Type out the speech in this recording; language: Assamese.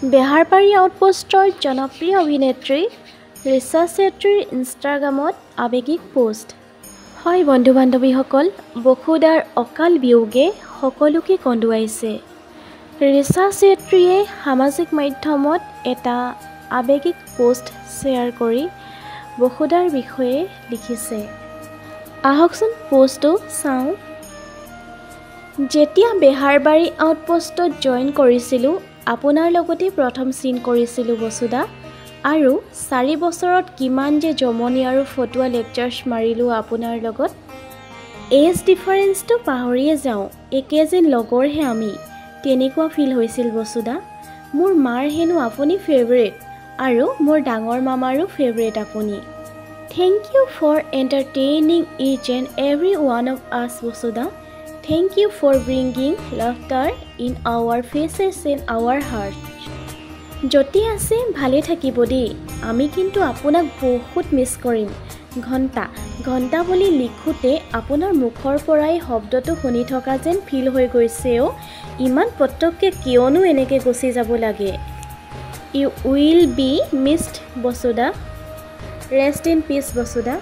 বেহাৰবাৰী আউটপোষ্টৰ জনপ্ৰিয় অভিনেত্ৰী ৰিচা চেত্ৰীৰ ইনষ্টাগ্ৰামত আৱেগিক পোষ্ট। হয় বন্ধু বান্ধৱীসকল, বসুধাৰ অকাল বিয়োগে সকলোকে কন্দুৱাইছে। ৰিচা চেত্ৰীয়ে সামাজিক মাধ্যমত এটা আৱেগিক পোষ্ট শ্বেয়াৰ কৰি বসুধাৰ বিষয়ে লিখিছে। আহকচোন পোষ্টটো চাওঁ। যেতিয়া বেহাৰবাৰী আউটপোষ্টত জইন কৰিছিলোঁ, আপোনাৰ লগতে প্ৰথম চিন কৰিছিলোঁ বসুধা, আৰু 4 বছৰত কিমান যে জমনি আৰু ফটুৱা লেকচাৰ্ছ মাৰিলোঁ আপোনাৰ লগত। এজ ডিফাৰেঞ্চটো পাহৰিয়ে যাওঁ, একে যেন লগৰহে আমি, তেনেকুৱা ফিল হৈছিল বসুধা। মোৰ মাৰ হেনো আপুনি ফেভৰেট আৰু মোৰ ডাঙৰ মামাৰো ফেভৰেট আপুনি। Thank you for entertaining us and every one of us Vasudha. Thank you for bringing laughter in our faces and our hearts. যদি আছে ভালে থাকিব দেই, আমি কিন্তু আপোনাক বহুত মিছ কৰিম। ঘণ্টা বুলি লিখোঁতে আপোনাৰ মুখৰ পৰাই শব্দটো শুনি থকা যেন ফিল হৈ গৈছেও। ইমান পটককৈ কিয়নো এনেকৈ গুচি যাব লাগে। You will be missed Basudha. Rest in peace Basudha.